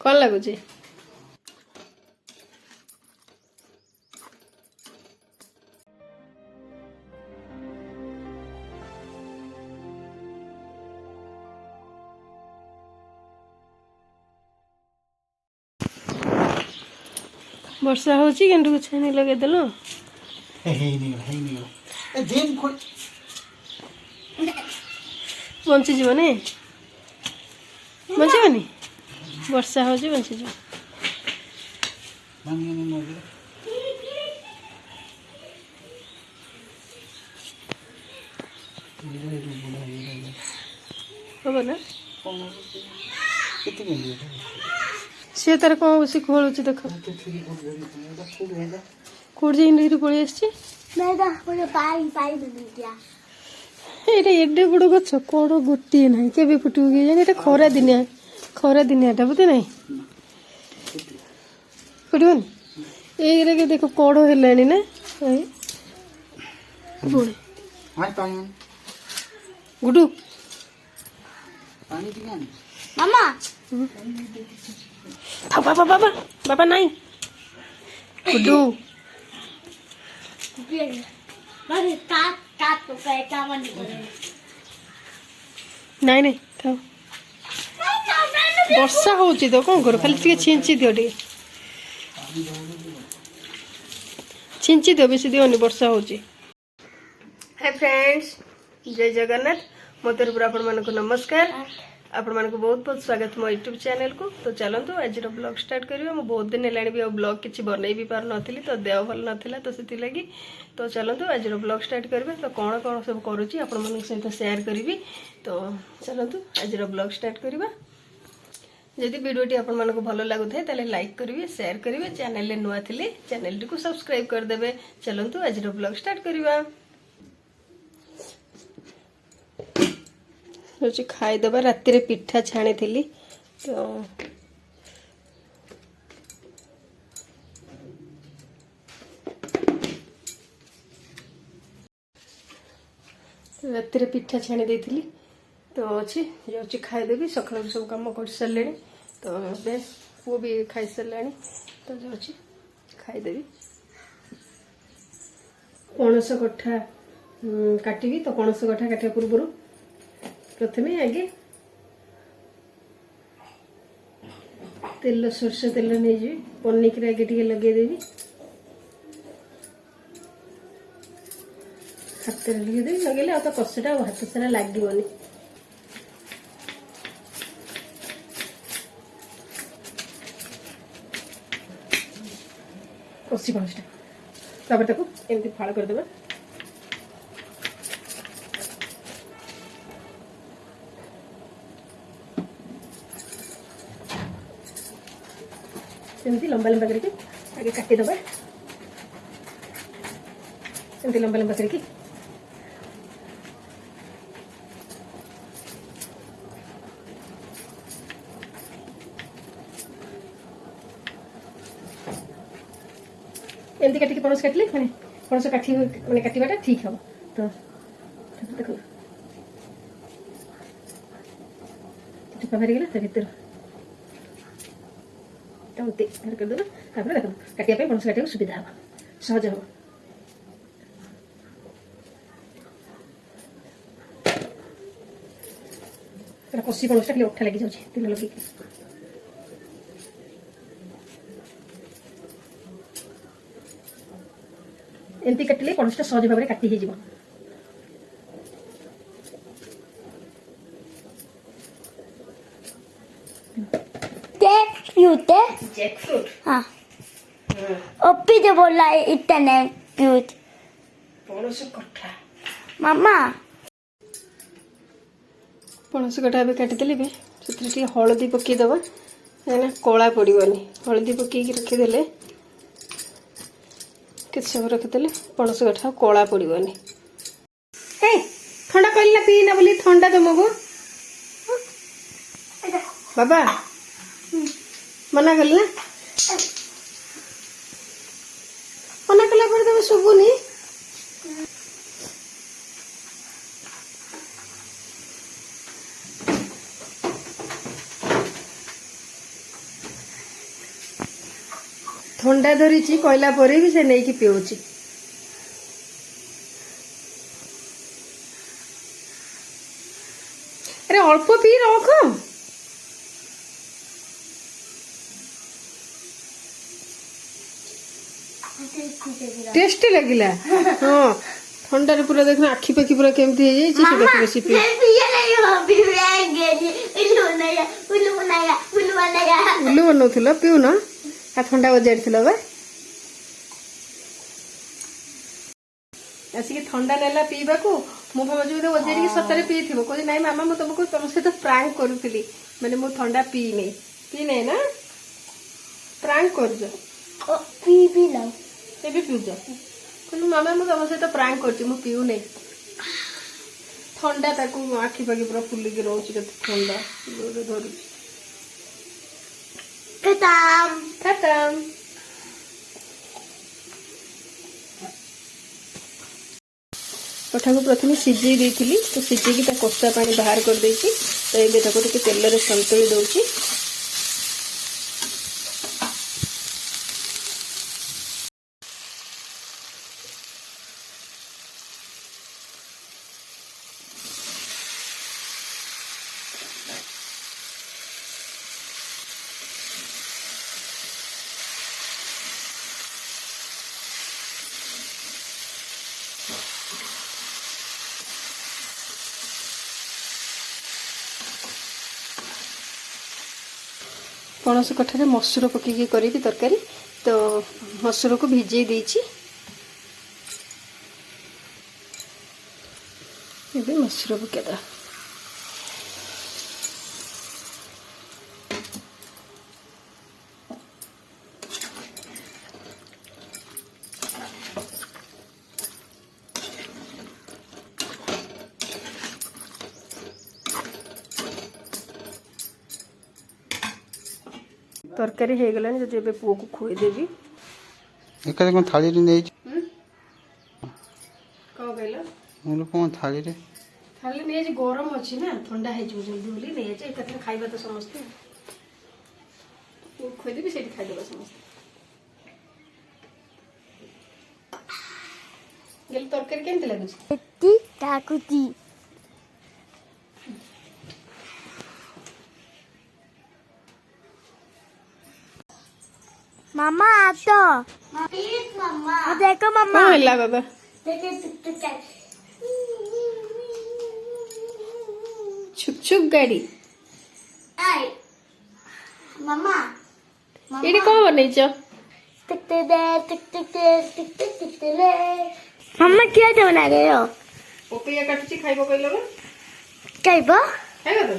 कौन लगुच वर्षा हो गेंडू छानी लगेदेल बंचीज नहीं बचबनी वर्षा हो बंचीज हम ना सी तार कौन बस खोलुच देख कौट जाइए पलि आसटे एडे बड़ गच कौड़ गोटे ना के फुटू जाए खरा दिनिया बुझे ना फुटबन ये देख कौड़ है ना गुडू मामा बाबा बाबा बाबा नहीं गुडू नहीं नहीं था वर्षा हो तो कौन कर खाली छिंची दियो छिंची दियो बेसी दियोनी वर्षा हो। हाय फ्रेंड्स जय जगन्नाथ मो तरफ आपण मानक नमस्कार आपण मानक बहुत बहुत स्वागत मो यूट्यूब चैनल को। तो चलतु आज ब्लॉग स्टार्ट करियो। मो बहुत दिन हेलाणी भी ब्लॉग किसी बनई भी पार नथिली तो देह भल नथिला तो से लगी तो चलतु आज ब्लॉग स्टार्ट करिवे। तो कौन कौन सब करूची आपण मानक सहित शेयर करी। तो चलतु आज ब्लॉग स्टार्ट करिवा। जदि वीडियोटी आपण मानक भल लागुଥାଏ ताले लाइक करिवे शेयर करिवे चैनल ले नुआ थिले चैनल को सब्सक्राइब कर देबे। चलतु आज ब्लॉग स्टार्ट करिवा। हूँ खाईदबा राति पिठा छाणी थी तो राति पिठा छाणी देती तो अच्छी जाऊँगी खाईदेवी सकाल सब कम कर सारे तो पुओ भी खाई सारा तो जाऊँगी खाईदेवी। पणस कठा काटि तो पणस कठा काटा पूर्व प्रथमे आगे तेल सरष तेल नहीं जी पनिकी आगे टे लगेदेवी हाथ लगेदेवी लगे तो कषाटा हाथ सारा लगनी कषी पणसटा एमती फाड़ करदे एमती लंबा लंबा करके आगे काटिदबा एमती लंबा लंबा करके एमती काटिक पणस काटिले माने पणस काटी माने काटिबाटा ठीक हम तो देखो टिपा भरी गेला त भीतर करदे देख काटिया पणस काटिया सुविधा हम सहज हम कषी पणसटा खाली अठा लगी जाऊँ तेल लगे एमती काटिले पणसटा सहज भाव में काटी हो जैकफ्रूट हाँ ओपी जो बोला है इतने क्यूट पणस कठा मामा पणस कठा भी काटिदेली से हलदी पकईदबा कहीं कला पड़ोनी हलदी पकईक रखीदे कि समय रखीदे पणस कठा कला पड़ोनी ठंडा कहला पीना बोली ठंडा तुमको बाबा मना कल ना मना कला पर तुम शुभुनी थंडा धरी कहला पर भी से नहीं कि पिउची अरे अल्प पी रख टेस्टी लगिला हाँ ठंडा पूरा देखना आखि पाखि पूरा केमती हो जाई से देखि बेसी पी उल्लू बनौथिल पिउ न आ ठंडा बजाड़िथिल बा आसिक ठंडा नेला पीवा को मु भावुची बोधे बजाड़ी सतरे पीथिबो कहली नाई मामा मु तुमको तुम सहित प्रांक करूଥିଲି माने मु ठंडा पी नहीं ना प्रांक करज पी लो एबे पिउज कहली मामा मु तुम सहित प्रांक करछि मु पिउ नहीं ठंडा ताकू आखि पाखि पूरा फुलिकी रहउछि के ठंडा धरू खत्म खत्म कठा को प्रथम सीझे देती तो सीझेकी कषा पानी बाहर कर देती तो ये टे तेल संतुली दूसरी पणस कठारे मसूर पकईकी करी तरकारी तो मसूर को भिजे देछि एबे मसूर पकेदा तरकारी हो गलानी जो एबे पुओ को खुई देबी एकादे कोन थाली रे नै कौ कहलो मोल कोन थाली रे खाली नहीं जे गरम अछि ना ठंडा है जो जल्दी बोली नहीं जे एकत्र खाइबा तो समझते पुओ खुई देबी सेठी खाइ देबा समझते गेल तरकारी केमते लागुछ ती ताकुती मामा आतो मामा देखो मामा कौन हिला बाबा छुक छुक गाड़ी मामा एडी कौन बनैछ मामा क्या तो बना रहे हो पपैया काटुची खाइबो कहलो बा खाइबो खाइबो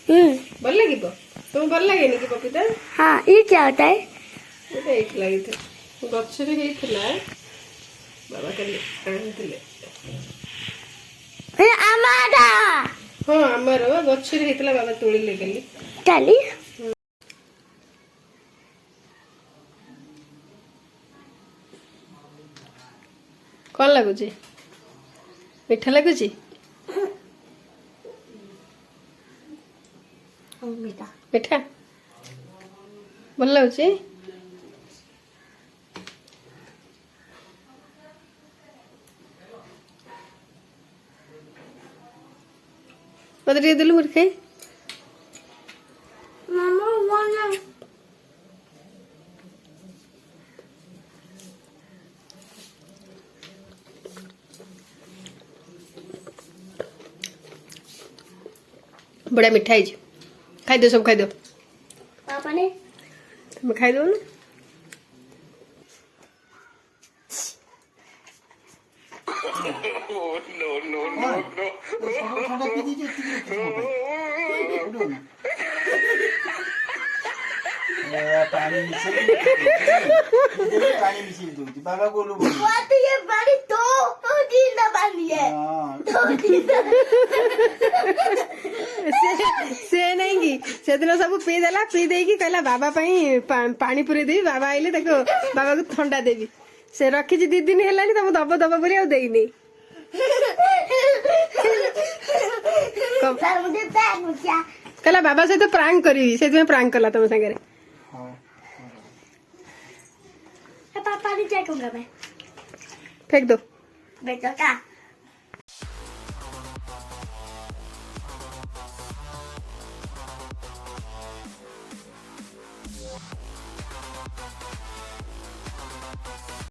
तो भल लागिबो तुम भल लागेनी कि पपीता हाँ ये क्या होता है এটা এক লাগিতে গছরে হেইଥିଲା বাবা কালি আনিଥିଲେ हमारा ହଁ ଆମର ଗଛରେ ହେଇଥିଲା ବାବା ତୋଳିଲେ କାଲି काली କଣ ଲାଗୁଛି ମିଠା ଲାଗୁଛି मीठा ମିଠା ଭଲ ଲାଗୁଛି मत रे दिलु मुर खाई मामा वाला बड़ा मिठा है खाई दो सब खाई दो पापा ने तुम खाई दो ना पानी मिसिल दूती बाबा गोलू बात ये बड़ी तो दिन ना पानी है तो दिन से नहीं की से दिन सब पी देला पी देकी कहला बाबा पई पानी पुरे देबी बाबा आइले देखो बाबा को ठंडा देबी से रखी जी 2 दिन हेलानी तुम दब दब बोली आ देई नहीं सर मुझे पैक हो गया कहला बाबा से तो प्रांक करी से प्रांक कला तुम संगे पानी फेंकूंगा मैं फेंक दो। बेटा का